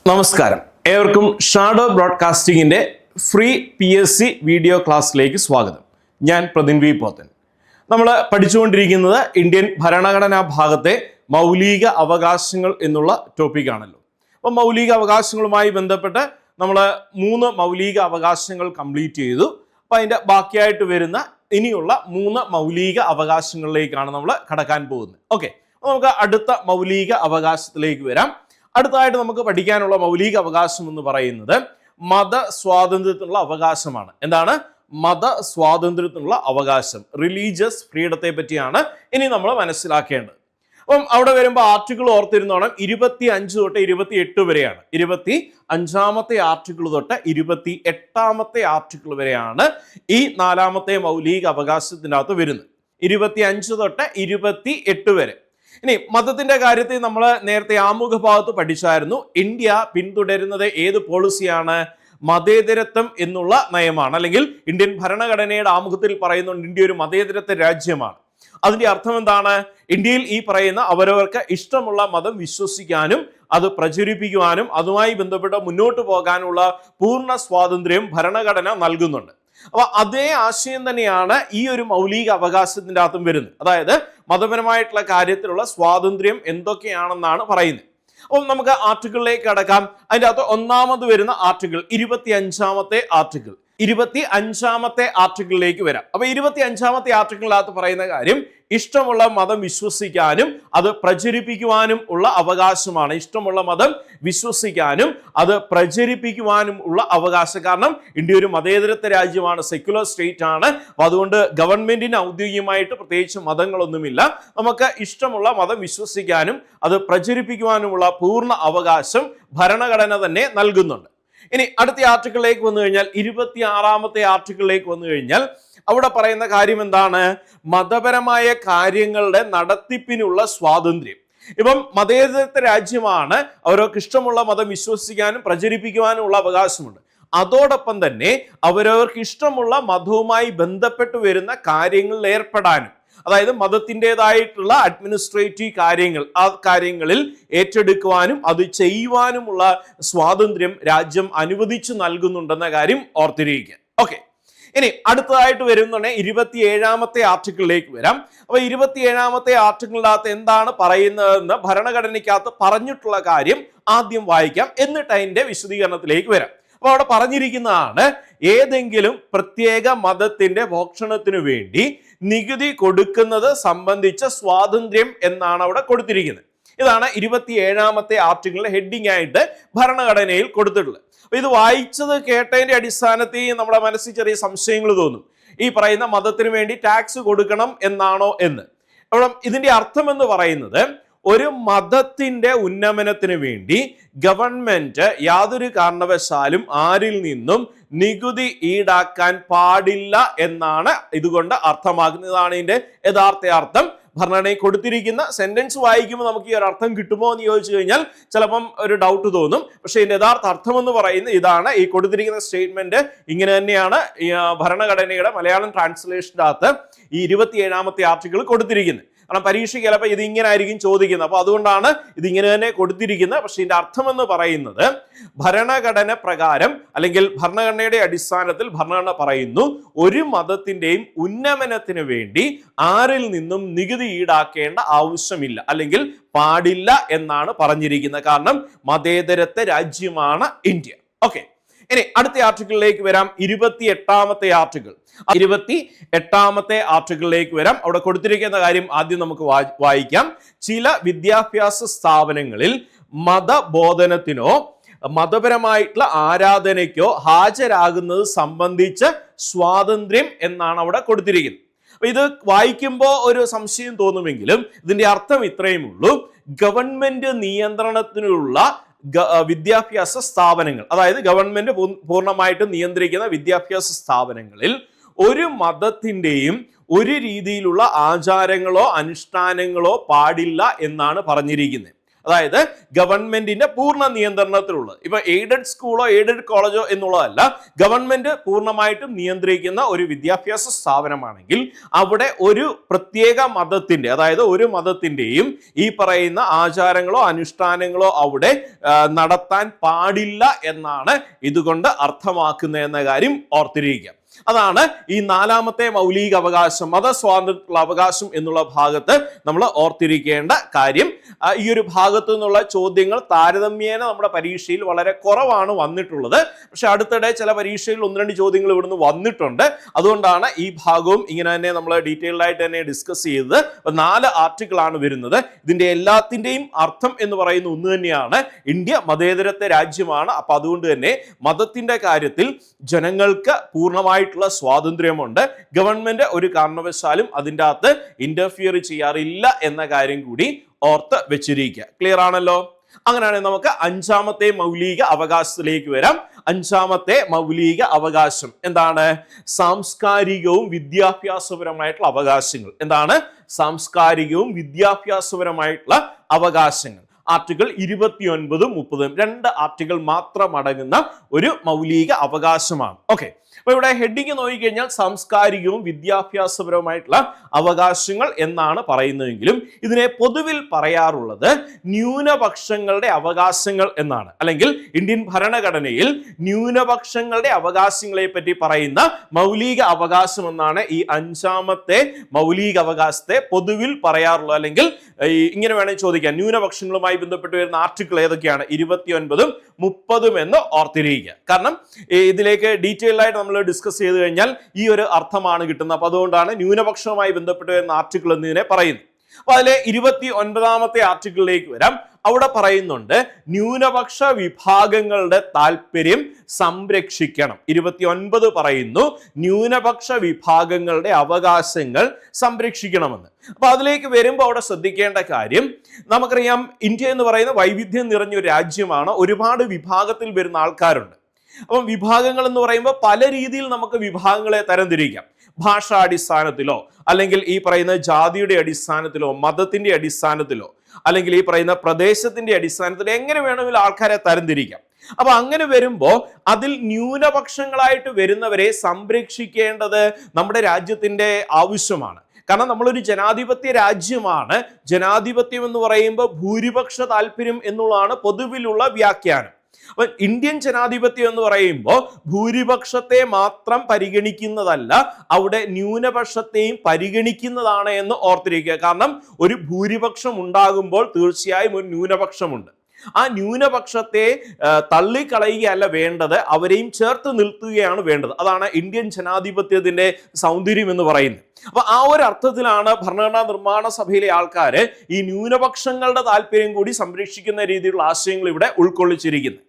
നമസ്കാരം, ഏവർക്കും shadow ബ്രോഡ്കാസ്റ്റിംഗിന്റെ free PSC video ക്ലാസ്സിലേക്ക് സ്വാഗതം. ഞാൻ പ്രതിൻ വി പോത്തൻ. നമ്മൾ പഠിച്ചുകൊണ്ടിരിക്കുന്നത് ഇന്ത്യൻ ഭരണഘടനാ ഭാഗത്തെ മൗലിക അവകാശങ്ങൾ എന്നുള്ള ടോപ്പിക്കാണല്ലോ. അപ്പം മൗലിക അവകാശങ്ങളുമായി ബന്ധപ്പെട്ട് നമ്മൾ 3 മൗലിക അവകാശങ്ങൾ കംപ്ലീറ്റ് ചെയ്തു. അപ്പം അതിൻ്റെ ബാക്കിയായിട്ട് വരുന്ന ഇനിയുള്ള 3 മൗലിക അവകാശങ്ങളിലേക്കാണ് നമ്മൾ കടക്കാൻ പോകുന്നത്. ഓക്കെ, നമുക്ക് അടുത്ത മൗലിക അവകാശത്തിലേക്ക് വരാം. അടുത്തതായിട്ട് നമുക്ക് പഠിക്കാനുള്ള മൗലിക അവകാശം എന്ന് പറയുന്നത് മതസ്വാതന്ത്ര്യത്തിനുള്ള അവകാശമാണ്. എന്താണ് മതസ്വാതന്ത്ര്യത്തിനുള്ള അവകാശം? റിലീജിയസ് ഫ്രീഡത്തെ പറ്റിയാണ് ഇനി നമ്മൾ മനസ്സിലാക്കേണ്ടത്. അപ്പം അവിടെ വരുമ്പോൾ ആർട്ടിക്കിൾ ഓർത്തിരുന്നോണം, 25 തൊട്ട് 28 വരെയാണ്. 25ാമത്തെ ആർട്ടിക്കിൾ തൊട്ട് 28ാമത്തെ ആർട്ടിക്കിൾ വരെയാണ് ഈ 4ാമത്തെ മൗലിക അവകാശത്തിൻ്റെ അകത്ത് വരുന്നത്. 25 തൊട്ട് 28 വരെ. ഇനി മതത്തിന്റെ കാര്യത്തിൽ നമ്മൾ നേരത്തെ ആമുഖ ഭാഗത്ത് പഠിച്ചായിരുന്നു. ഇന്ത്യ പിന്തുടരുന്നത് ഏത് പോളിസിയാണ്? മതേതരത്വം എന്നുള്ള നയമാണ്. അല്ലെങ്കിൽ ഇന്ത്യൻ ഭരണഘടനയുടെ ആമുഖത്തിൽ പറയുന്നുണ്ട് ഇന്ത്യ ഒരു മതേതരത്വ രാജ്യമാണ്. അതിന്റെ അർത്ഥം എന്താണ്? ഇന്ത്യയിൽ ഈ പറയുന്ന അവരവർക്ക് ഇഷ്ടമുള്ള മതം വിശ്വസിക്കാനും അത് പ്രചരിപ്പിക്കുവാനും അതുമായി ബന്ധപ്പെട്ട് മുന്നോട്ട് പോകാനുള്ള പൂർണ്ണ സ്വാതന്ത്ര്യം ഭരണഘടന നൽകുന്നുണ്ട്. അപ്പൊ അതേ ആശയം തന്നെയാണ് ഈ ഒരു മൗലിക അവകാശത്തിന്റെ അകത്തും വരുന്നത്. അതായത് മതപരമായിട്ടുള്ള കാര്യത്തിലുള്ള സ്വാതന്ത്ര്യം എന്തൊക്കെയാണെന്നാണ് പറയുന്നത്. അപ്പം നമുക്ക് ആർട്ടിക്കിളിലേക്ക് കടക്കാം. അതിൻ്റെ അകത്ത് ഒന്നാമത് വരുന്ന ആർട്ടിക്കിൾ 25ാമത്തെ ആർട്ടിക്കിൾ. 25ാമത്തെ ആർട്ടിക്കിളിലേക്ക് വരാം. അപ്പൊ 25ാമത്തെ ആർട്ടിക്കിളിനകത്ത് പറയുന്ന കാര്യം ഇഷ്ടമുള്ള മതം വിശ്വസിക്കാനും അത് പ്രചരിപ്പിക്കുവാനും ഉള്ള അവകാശമാണ്. ഇഷ്ടമുള്ള മതം വിശ്വസിക്കാനും അത് പ്രചരിപ്പിക്കുവാനും ഉള്ള അവകാശം. കാരണം ഇന്ത്യ ഒരു മതേതരത്വ രാജ്യമാണ്, സെക്യുലർ സ്റ്റേറ്റ് ആണ്. അപ്പൊ അതുകൊണ്ട് ഗവൺമെന്റിന് ഔദ്യോഗികമായിട്ട് പ്രത്യേകിച്ച് മതങ്ങളൊന്നുമില്ല. നമുക്ക് ഇഷ്ടമുള്ള മതം വിശ്വസിക്കാനും അത് പ്രചരിപ്പിക്കുവാനുമുള്ള പൂർണ്ണ അവകാശം ഭരണഘടന തന്നെ നൽകുന്നുണ്ട്. ഇനി അടുത്ത ആർട്ടിക്കിളിലേക്ക് വന്നു കഴിഞ്ഞാൽ 26ാമത്തെ ആർട്ടിക്കിളിലേക്ക് വന്നു കഴിഞ്ഞാൽ അവിടെ പറയുന്ന കാര്യം എന്താണ്? മതപരമായ കാര്യങ്ങളുടെ നടത്തിപ്പിനുള്ള സ്വാതന്ത്ര്യം. ഇപ്പം മതേതരത്വ രാജ്യമാണ്, അവരവർക്ക് ഇഷ്ടമുള്ള മതം വിശ്വസിക്കാനും പ്രചരിപ്പിക്കുവാനും ഉള്ള അവകാശമുണ്ട്. അതോടൊപ്പം തന്നെ അവരവർക്ക് ഇഷ്ടമുള്ള മതവുമായി ബന്ധപ്പെട്ട് വരുന്ന കാര്യങ്ങളിൽ ഏർപ്പെടാനും, അതായത് മതത്തിൻ്റെതായിട്ടുള്ള അഡ്മിനിസ്ട്രേറ്റീവ് കാര്യങ്ങൾ, ആ കാര്യങ്ങളിൽ ഏറ്റെടുക്കുവാനും അത് ചെയ്യുവാനുമുള്ള സ്വാതന്ത്ര്യം രാജ്യം അനുവദിച്ചു നൽകുന്നുണ്ടെന്ന കാര്യം ഓർത്തിരിക്കുക. ഓക്കെ, ഇനി അടുത്തതായിട്ട് വരുന്നുണ്ടെങ്കിൽ 27ാമത്തെ ആർട്ടിക്കിളിലേക്ക് വരാം. അപ്പൊ 27ാമത്തെ ആർട്ടിക്കിളിനകത്ത് എന്താണ് പറയുന്നതെന്ന് ഭരണഘടനയ്ക്കകത്ത് പറഞ്ഞിട്ടുള്ള കാര്യം ആദ്യം വായിക്കാം, എന്നിട്ട് അതിന്റെ വിശദീകരണത്തിലേക്ക് വരാം. അപ്പൊ അവിടെ പറഞ്ഞിരിക്കുന്നതാണ് ഏതെങ്കിലും പ്രത്യേക മതത്തിന്റെ ഭോഷണത്തിനു വേണ്ടി നികുതി കൊടുക്കുന്നത് സംബന്ധിച്ച സ്വാതന്ത്ര്യം എന്നാണ് അവിടെ കൊടുത്തിരിക്കുന്നത്. ഇതാണ് 27ാമത്തെ ആർട്ടിക്കിളിന്റെ ഹെഡിങ് ആയിട്ട് ഭരണഘടനയിൽ കൊടുത്തിട്ടുള്ളത്. അപ്പൊ ഇത് വായിച്ചത് കേട്ടതിന്റെ അടിസ്ഥാനത്തിൽ നമ്മുടെ മനസ്സിൽ ചെറിയ സംശയങ്ങൾ തോന്നും. ഈ പറയുന്ന മതത്തിന് വേണ്ടി ടാക്സ് കൊടുക്കണം എന്നാണോ എന്ന്. അപ്പോൾ ഇതിന്റെ അർത്ഥം എന്ന് പറയുന്നത് ഒരു മതത്തിന്റെ ഉന്നമനത്തിന് വേണ്ടി ഗവൺമെന്റ് യാതൊരു കാരണവശാലും ആരിൽ നിന്നും നികുതി ഈടാക്കാൻ പാടില്ല എന്നാണ് ഇതുകൊണ്ട് അർത്ഥമാക്കുന്നത്. ഇതാണ് ഇതിന്റെ യഥാർത്ഥ അർത്ഥം. ഭരണഘടനയിൽ കൊടുത്തിരിക്കുന്ന സെന്റൻസ് വായിക്കുമ്പോൾ നമുക്ക് ഈ ഒരു അർത്ഥം കിട്ടുമോ എന്ന് ചോദിച്ചു കഴിഞ്ഞാൽ ചിലപ്പം ഒരു ഡൗട്ട് തോന്നും. പക്ഷെ ഇതിന്റെ യഥാർത്ഥ അർത്ഥം എന്ന് പറയുന്നത് ഇതാണ്. ഈ കൊടുത്തിരിക്കുന്ന സ്റ്റേറ്റ്മെന്റ് ഇങ്ങനെ തന്നെയാണ് ഭരണഘടനയുടെ മലയാളം ട്രാൻസ്ലേഷൻ്റെ അകത്ത് ഈ 27ാമത്തെ ആർട്ടിക്കിൾ കൊടുത്തിരിക്കുന്നത്. കാരണം പരീക്ഷയ്ക്ക് ചിലപ്പോൾ ഇത് ഇങ്ങനെ ആയിരിക്കും ചോദിക്കുന്നത്. അപ്പൊ അതുകൊണ്ടാണ് ഇതിങ്ങനെ തന്നെ കൊടുത്തിരിക്കുന്നത്. പക്ഷെ ഇതിന്റെ അർത്ഥം എന്ന് പറയുന്നത് ഭരണഘടന പ്രകാരം അല്ലെങ്കിൽ ഭരണഘടനയുടെ അടിസ്ഥാനത്തിൽ ഭരണഘടന പറയുന്നു ഒരു മതത്തിന്റെയും ഉന്നമനത്തിന് വേണ്ടി ആരിൽ നിന്നും നികുതി ഈടാക്കേണ്ട ആവശ്യമില്ല അല്ലെങ്കിൽ പാടില്ല എന്നാണ് പറഞ്ഞിരിക്കുന്നത്. കാരണം മതേതരത്വ രാജ്യമാണ് ഇന്ത്യ. ഓക്കെ, ഇനി അടുത്ത ആർട്ടിക്കിളിലേക്ക് വരാം. 28ാമത്തെ ആർട്ടിക്കിൾ. 28ാമത്തെ ആർട്ടിക്കിളിലേക്ക് വരാം. അവിടെ കൊടുത്തിരിക്കുന്ന കാര്യം ആദ്യം നമുക്ക് വായിക്കാം. ചില വിദ്യാഭ്യാസ സ്ഥാപനങ്ങളിൽ മതബോധനത്തിനോ മതപരമായിട്ടുള്ള ആരാധനയ്ക്കോ ഹാജരാകുന്നത് സംബന്ധിച്ച് സ്വാതന്ത്ര്യം എന്നാണ് അവിടെ കൊടുത്തിരിക്കുന്നത്. അപ്പൊ ഇത് വായിക്കുമ്പോൾ ഒരു സംശയം തോന്നുമെങ്കിലും ഇതിന്റെ അർത്ഥം ഇത്രയും ഉള്ളൂ. ഗവൺമെന്റ് നിയന്ത്രണത്തിനുള്ള വിദ്യാഭ്യാസ സ്ഥാപനങ്ങൾ, അതായത് ഗവൺമെന്റ് പൂർണ്ണമായിട്ട് നിയന്ത്രിക്കുന്ന വിദ്യാഭ്യാസ സ്ഥാപനങ്ങളിൽ ഒരു മതത്തിന്റെയും ഒരു രീതിയിലുള്ള ആചാരങ്ങളോ അനുഷ്ഠാനങ്ങളോ പാടില്ല എന്നാണ് പറഞ്ഞിരിക്കുന്നത്. അതായത് ഗവൺമെന്റിന്റെ പൂർണ്ണ നിയന്ത്രണത്തിലുള്ളത്. ഇപ്പൊ എയ്ഡഡ് സ്കൂളോ എയ്ഡഡ് കോളേജോ എന്നുള്ളതല്ല, ഗവൺമെന്റ് പൂർണ്ണമായിട്ടും നിയന്ത്രിക്കുന്ന ഒരു വിദ്യാഭ്യാസ സ്ഥാപനമാണെങ്കിൽ അവിടെ ഒരു പ്രത്യേക മതത്തിന്റെ, അതായത് ഒരു മതത്തിന്റെയും ഈ പറയുന്ന ആചാരങ്ങളോ അനുഷ്ഠാനങ്ങളോ അവിടെ നടത്താൻ പാടില്ല എന്നാണ് ഇതുകൊണ്ട് അർത്ഥമാക്കുന്നത് എന്ന കാര്യം ഓർത്തിരിക്കുക. അതാണ് ഈ നാലാമത്തെ മൗലിക അവകാശം, മതസ്വാതന്ത്ര്യത്തിലുള്ള അവകാശം എന്നുള്ള ഭാഗത്ത് നമ്മൾ ഓർത്തിരിക്കേണ്ട കാര്യം. ഈ ഒരു ഭാഗത്തു നിന്നുള്ള ചോദ്യങ്ങൾ താരതമ്യേന നമ്മുടെ പരീക്ഷയിൽ വളരെ കുറവാണ് വന്നിട്ടുള്ളത്. പക്ഷെ അടുത്തിടെ ചില പരീക്ഷയിൽ 1-2 ചോദ്യങ്ങൾ ഇവിടുന്ന് വന്നിട്ടുണ്ട്. അതുകൊണ്ടാണ് ഈ ഭാഗവും ഇങ്ങനെ തന്നെ നമ്മൾ ഡീറ്റെയിൽഡ് ആയിട്ട് തന്നെ ഡിസ്കസ് ചെയ്തത്. 4 ആർട്ടിക്കിളാണ് വരുന്നത്. ഇതിന്റെ എല്ലാത്തിന്റെയും അർത്ഥം എന്ന് പറയുന്ന ഒന്ന് തന്നെയാണ്, ഇന്ത്യ മതേതരത്വ രാജ്യമാണ്. അപ്പൊ അതുകൊണ്ട് തന്നെ മതത്തിന്റെ കാര്യത്തിൽ ജനങ്ങൾക്ക് പൂർണ്ണമായിട്ടുള്ള സ്വാതന്ത്ര്യമുണ്ട്. ഗവൺമെന്റ് ഒരു കാരണവശാലും അതിൻ്റെ അകത്ത് ഇന്റർഫിയർ ചെയ്യാറില്ല എന്ന കാര്യം കൂടി ഓർത്ത് വെച്ചിരിക്കുക. ക്ലിയർ ആണല്ലോ? അങ്ങനെയാണെങ്കിൽ നമുക്ക് 5ാമത്തെ മൗലിക അവകാശത്തിലേക്ക് വരാം. 5ാമത്തെ മൗലിക അവകാശം എന്താണ്? സാംസ്കാരികവും വിദ്യാഭ്യാസപരമായിട്ടുള്ള അവകാശങ്ങൾ. എന്താണ്? സാംസ്കാരികവും വിദ്യാഭ്യാസപരമായിട്ടുള്ള അവകാശങ്ങൾ. ആർട്ടിക്കിൾ 29, 30 2 ആർട്ടിക്കിൾ മാത്രം അടങ്ങുന്ന ഒരു മൗലിക അവകാശമാണ്. ഓക്കെ, അപ്പൊ ഇവിടെ ഹെഡിങ് നോക്കിക്കഴിഞ്ഞാൽ സാംസ്കാരികവും വിദ്യാഭ്യാസപരവുമായിട്ടുള്ള അവകാശങ്ങൾ എന്നാണ് പറയുന്നതെങ്കിലും ഇതിനെ പൊതുവിൽ പറയാറുള്ളത് ന്യൂനപക്ഷങ്ങളുടെ അവകാശങ്ങൾ എന്നാണ്. അല്ലെങ്കിൽ ഇന്ത്യൻ ഭരണഘടനയിൽ ന്യൂനപക്ഷങ്ങളുടെ അവകാശങ്ങളെ പറ്റി പറയുന്ന മൗലിക അവകാശം എന്നാണ് ഈ 5ാമത്തെ മൗലിക അവകാശത്തെ പൊതുവിൽ പറയാറുള്ളത്. അല്ലെങ്കിൽ ഇങ്ങനെ വേണമെങ്കിൽ ചോദിക്കാം, ന്യൂനപക്ഷങ്ങളുമായി ബന്ധപ്പെട്ട് വരുന്ന ആർട്ടിക്കിൾ ഏതൊക്കെയാണ്? 29, 30 എന്ന് ഓർത്തിരിക്കുക. കാരണം ഇതിലേക്ക് ഡീറ്റെയിൽഡ് ആയിട്ട് നമ്മൾ ഡിസ്കസ് ചെയ്ത് കഴിഞ്ഞാൽ ഈ ഒരു അർത്ഥമാണ് കിട്ടുന്നത്. അപ്പൊ അതുകൊണ്ടാണ് ന്യൂനപക്ഷവുമായി ബന്ധപ്പെട്ട് വരുന്ന ആർട്ടിക്കിൾ എന്നതിനെ പറയുന്നത്. അപ്പൊ അതിലെ 29ാമത്തെ ആർട്ടിക്കിളിലേക്ക് വരാം. അവിടെ പറയുന്നുണ്ട് ന്യൂനപക്ഷ വിഭാഗങ്ങളുടെ താല്പര്യം സംരക്ഷിക്കണം. 29 പറയുന്നു ന്യൂനപക്ഷ വിഭാഗങ്ങളുടെ അവകാശങ്ങൾ സംരക്ഷിക്കണമെന്ന്. അപ്പൊ അതിലേക്ക് വരുമ്പോൾ അവിടെ ശ്രദ്ധിക്കേണ്ട കാര്യം, നമുക്കറിയാം ഇന്ത്യ എന്ന് പറയുന്ന വൈവിധ്യം നിറഞ്ഞൊരു രാജ്യമാണ്. ഒരുപാട് വിഭാഗത്തിൽ വരുന്ന ആൾക്കാരുണ്ട്. അപ്പം വിഭാഗങ്ങൾ എന്ന് പറയുമ്പോൾ പല രീതിയിൽ നമുക്ക് വിഭാഗങ്ങളെ തരംതിരിക്കാം. ഭാഷാടിസ്ഥാനത്തിലോ, അല്ലെങ്കിൽ ഈ പറയുന്ന ജാതിയുടെ അടിസ്ഥാനത്തിലോ, മതത്തിന്റെ അടിസ്ഥാനത്തിലോ, അല്ലെങ്കിൽ ഈ പറയുന്ന പ്രദേശത്തിന്റെ അടിസ്ഥാനത്തിലോ, എങ്ങനെ വേണമെങ്കിലും ആൾക്കാരെ തരംതിരിക്കാം. അപ്പൊ അങ്ങനെ വരുമ്പോൾ അതിൽ ന്യൂനപക്ഷങ്ങളായിട്ട് വരുന്നവരെ സംരക്ഷിക്കേണ്ടത് നമ്മുടെ രാജ്യത്തിന്റെ ആവശ്യമാണ്. കാരണം നമ്മളൊരു ജനാധിപത്യ രാജ്യമാണ്. ജനാധിപത്യം എന്ന് പറയുമ്പോൾ ഭൂരിപക്ഷ താല്പര്യം എന്നുള്ളതാണ് പൊതുവിലുള്ള വ്യാഖ്യാനം. അപ്പൊ ഇന്ത്യൻ ജനാധിപത്യം എന്ന് പറയുമ്പോൾ ഭൂരിപക്ഷത്തെ മാത്രം പരിഗണിക്കുന്നതല്ല, അവിടെ ന്യൂനപക്ഷത്തെയും പരിഗണിക്കുന്നതാണ് എന്ന് ഓർത്തിരിക്കുക. കാരണം ഒരു ഭൂരിപക്ഷം ഉണ്ടാകുമ്പോൾ തീർച്ചയായും ഒരു ന്യൂനപക്ഷമുണ്ട്. ആ ന്യൂനപക്ഷത്തെ തള്ളിക്കളയുകയല്ല വേണ്ടത്, അവരെയും ചേർത്ത് നിർത്തുകയാണ് വേണ്ടത്. അതാണ് ഇന്ത്യൻ ജനാധിപത്യത്തിന്റെ സൗന്ദര്യം എന്ന് പറയുന്നത്. അപ്പൊ ആ ഒരു അർത്ഥത്തിലാണ് ഭരണഘടനാ നിർമ്മാണ സഭയിലെ ആൾക്കാര് ഈ ന്യൂനപക്ഷങ്ങളുടെ താല്പര്യം കൂടി സംരക്ഷിക്കുന്ന രീതിയിലുള്ള ആശയങ്ങൾ ഇവിടെ ഉൾക്കൊള്ളിച്ചിരിക്കുന്നത്.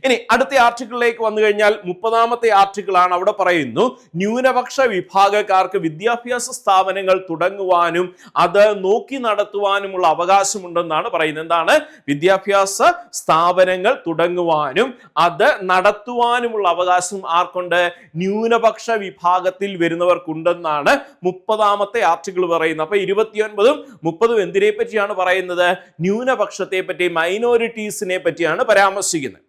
ഇനി അടുത്ത ആർട്ടിക്കിളിലേക്ക് വന്നു കഴിഞ്ഞാൽ 30ാമത്തെ ആർട്ടിക്കിൾ ആണ്. അവിടെ പറയുന്നു ന്യൂനപക്ഷ വിഭാഗക്കാർക്ക് വിദ്യാഭ്യാസ സ്ഥാപനങ്ങൾ തുടങ്ങുവാനും അത് നോക്കി നടത്തുവാനുമുള്ള അവകാശമുണ്ടെന്നാണ് പറയുന്നത്. എന്താണ്? വിദ്യാഭ്യാസ സ്ഥാപനങ്ങൾ തുടങ്ങുവാനും അത് നടത്തുവാനുമുള്ള അവകാശം ആർക്കുണ്ട്? ന്യൂനപക്ഷ വിഭാഗത്തിൽ വരുന്നവർക്കുണ്ടെന്നാണ് 30ാമത്തെ ആർട്ടിക്കിൾ പറയുന്നത്. അപ്പൊ 29ഉം 30ഉം എന്തിനെ പറ്റിയാണ് പറയുന്നത്? ന്യൂനപക്ഷത്തെ പറ്റി, മൈനോറിറ്റീസിനെ പറ്റിയാണ് പരാമർശിക്കുന്നത്.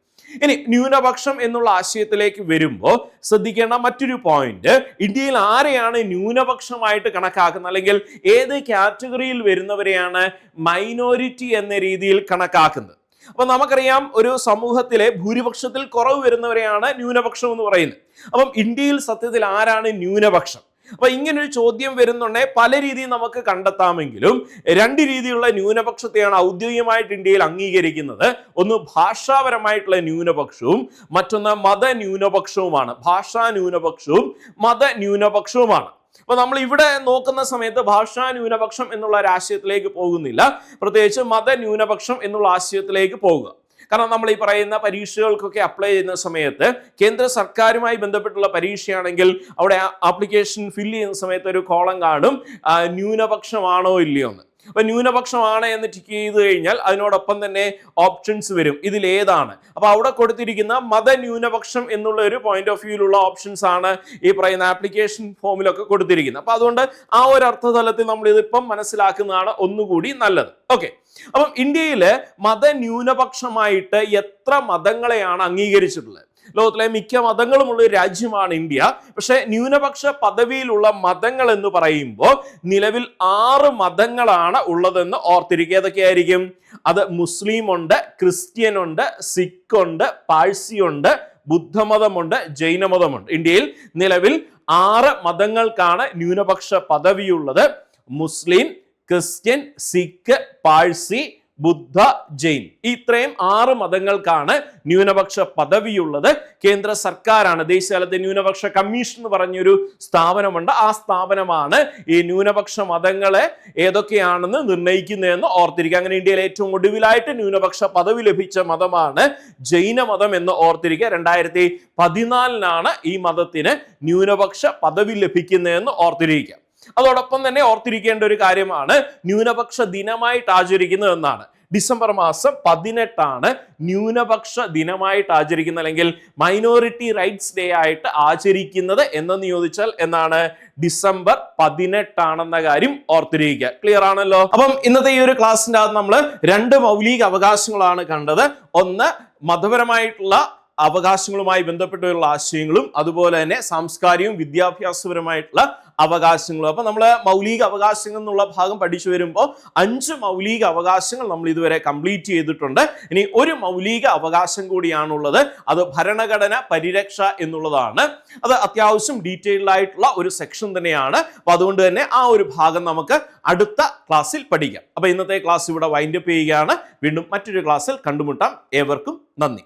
ഇനി ന്യൂനപക്ഷം എന്നുള്ള ആശയത്തിലേക്ക് വരുമ്പോൾ ശ്രദ്ധിക്കേണ്ട മറ്റൊരു പോയിന്റ്, ഇന്ത്യയിൽ ആരെയാണ് ന്യൂനപക്ഷമായിട്ട് കണക്കാക്കുന്നത്, അല്ലെങ്കിൽ ഏത് കാറ്റഗറിയിൽ വരുന്നവരെയാണ് മൈനോറിറ്റി എന്ന രീതിയിൽ കണക്കാക്കുന്നത്? അപ്പൊ നമുക്കറിയാം ഒരു സമൂഹത്തിലെ ഭൂരിപക്ഷത്തിൽ കുറവ് വരുന്നവരെയാണ് ന്യൂനപക്ഷം എന്ന് പറയുന്നത്. അപ്പം ഇന്ത്യയിൽ സത്യത്തിൽ ആരാണ് ന്യൂനപക്ഷം? അപ്പൊ ഇങ്ങനൊരു ചോദ്യം വരുന്നുണ്ടെങ്കിൽ പല രീതിയിൽ നമുക്ക് കണ്ടെത്താമെങ്കിലും 2 രീതിയിലുള്ള ന്യൂനപക്ഷത്തെയാണ് ഔദ്യോഗികമായിട്ട് ഇന്ത്യയിൽ അംഗീകരിക്കുന്നത്. ഒന്ന് ഭാഷാപരമായിട്ടുള്ള ന്യൂനപക്ഷവും മറ്റൊന്ന് മത ന്യൂനപക്ഷവുമാണ്. ഭാഷാ ന്യൂനപക്ഷവും മത ന്യൂനപക്ഷവുമാണ്. അപ്പൊ നമ്മൾ ഇവിടെ നോക്കുന്ന സമയത്ത് ഭാഷാ ന്യൂനപക്ഷം എന്നുള്ള ഒരു ആശയത്തിലേക്ക് പോകുന്നില്ല, പ്രത്യേകിച്ച് മത ന്യൂനപക്ഷം എന്നുള്ള ആശയത്തിലേക്ക് പോകുക. കാരണം നമ്മൾ ഈ പറയുന്ന പരീക്ഷകൾക്കൊക്കെ അപ്ലൈ ചെയ്യുന്ന സമയത്ത് കേന്ദ്ര സർക്കാരുമായി ബന്ധപ്പെട്ടുള്ള പരീക്ഷയാണെങ്കിൽ അവിടെ ആപ്ലിക്കേഷൻ ഫില്ല് ചെയ്യുന്ന സമയത്ത് ഒരു കോളം കാണും ന്യൂനപക്ഷമാണോ ഇല്ലയോ എന്ന്. അപ്പൊ ന്യൂനപക്ഷമാണ് എന്ന് ടിക്ക് ചെയ്ത് കഴിഞ്ഞാൽ അതിനോടൊപ്പം തന്നെ ഓപ്ഷൻസ് വരും, ഇതിലേതാണ്. അപ്പൊ അവിടെ കൊടുത്തിരിക്കുന്ന മതന്യൂനപക്ഷം എന്നുള്ള ഒരു പോയിന്റ് ഓഫ് വ്യൂയിലുള്ള ഓപ്ഷൻസ് ആണ് ഈ പറയുന്ന ആപ്ലിക്കേഷൻ ഫോമിലൊക്കെ കൊടുത്തിരിക്കുന്നത്. അപ്പൊ അതുകൊണ്ട് ആ ഒരു അർത്ഥതലത്തിൽ നമ്മൾ ഇതിപ്പം മനസ്സിലാക്കുന്നതാണ് ഒന്നുകൂടി നല്ലത്. ഓക്കെ, അപ്പം ഇന്ത്യയില് മതന്യൂനപക്ഷമായിട്ട് എത്ര മതങ്ങളെയാണ് അംഗീകരിച്ചിട്ടുള്ളത്? ലോകത്തിലെ മിക്ക മതങ്ങളുമുള്ള ഒരു രാജ്യമാണ് ഇന്ത്യ. പക്ഷെ ന്യൂനപക്ഷ പദവിയിലുള്ള മതങ്ങൾ എന്ന് പറയുമ്പോൾ നിലവിൽ 6 മതങ്ങളാണ് ഉള്ളതെന്ന് ഓർത്തിരിക്കുക. ഏതൊക്കെയായിരിക്കും അത്? മുസ്ലിം ഉണ്ട്, ക്രിസ്ത്യൻ ഉണ്ട്, സിഖ് ഉണ്ട്, പാഴ്സി ഉണ്ട്, ബുദ്ധമതമുണ്ട്, ജൈനമതമുണ്ട്. ഇന്ത്യയിൽ നിലവിൽ 6 മതങ്ങൾക്കാണ് ന്യൂനപക്ഷ പദവിയുള്ളത്. മുസ്ലിം, ക്രിസ്ത്യൻ, സിഖ്, പാഴ്സി, ബുദ്ധ, ജൈൻ. ഇത്രയും 6 മതങ്ങൾക്കാണ് ന്യൂനപക്ഷ പദവിയുള്ളത്. കേന്ദ്ര സർക്കാരാണ്, ദേശീയതലത്തിൽ ന്യൂനപക്ഷ കമ്മീഷൻ എന്ന് പറഞ്ഞൊരു സ്ഥാപനമുണ്ട്. ആ സ്ഥാപനമാണ് ഈ ന്യൂനപക്ഷ മതങ്ങളെ ഏതൊക്കെയാണെന്ന് നിർണ്ണയിക്കുന്നതെന്ന് ഓർത്തിരിക്കുക. അങ്ങനെ ഇന്ത്യയിൽ ഏറ്റവും ഒടുവിലായിട്ട് ന്യൂനപക്ഷ പദവി ലഭിച്ച മതമാണ് ജൈനമതം എന്ന് ഓർത്തിരിക്കുക. 2014 ഈ മതത്തിന് ന്യൂനപക്ഷ പദവി ലഭിക്കുന്നതെന്ന് ഓർത്തിരിക്കുക. അതോടൊപ്പം തന്നെ ഓർത്തിരിക്കേണ്ട ഒരു കാര്യമാണ് ന്യൂനപക്ഷ ദിനമായിട്ട് ആചരിക്കുന്നത് എന്നാണ്. ഡിസംബർ മാസം 18 ന്യൂനപക്ഷ ദിനമായിട്ട് ആചരിക്കുന്നത്, അല്ലെങ്കിൽ മൈനോറിറ്റി റൈറ്റ്സ് ഡേ ആയിട്ട് ആചരിക്കുന്നത് എന്നെന്ന് ചോദിച്ചാൽ എന്നാണ്? ഡിസംബർ 18 കാര്യം ഓർത്തിരിക്കുക. ക്ലിയർ ആണല്ലോ? അപ്പം ഇന്നത്തെ ഈ ഒരു ക്ലാസ്സിന്റെ അകത്ത് നമ്മൾ 2 മൗലിക അവകാശങ്ങളാണ് കണ്ടത്. ഒന്ന് മതപരമായിട്ടുള്ള അവകാശങ്ങളുമായി ബന്ധപ്പെട്ടുള്ള ആശയങ്ങളും അതുപോലെ തന്നെ സാംസ്കാരികവും വിദ്യാഭ്യാസപരമായിട്ടുള്ള അവകാശങ്ങളും. അപ്പൊ നമ്മൾ മൗലിക അവകാശങ്ങൾ എന്നുള്ള ഭാഗം പഠിച്ചു വരുമ്പോൾ 5 മൗലിക അവകാശങ്ങൾ നമ്മൾ ഇതുവരെ കംപ്ലീറ്റ് ചെയ്തിട്ടുണ്ട്. ഇനി ഒരു മൗലിക അവകാശം കൂടിയാണുള്ളത്, അത് ഭരണഘടന പരിരക്ഷ എന്നുള്ളതാണ്. അത് അത്യാവശ്യം ഡീറ്റെയിൽഡ് ആയിട്ടുള്ള ഒരു സെക്ഷൻ തന്നെയാണ്. അപ്പൊ അതുകൊണ്ട് തന്നെ ആ ഒരു ഭാഗം നമുക്ക് അടുത്ത ക്ലാസ്സിൽ പഠിക്കാം. അപ്പൊ ഇന്നത്തെ ക്ലാസ് ഇവിടെ വൈൻഡ് അപ്പ് ചെയ്യുകയാണ്. വീണ്ടും മറ്റൊരു ക്ലാസ്സിൽ കണ്ടുമുട്ടാം. ഏവർക്കും നന്ദി.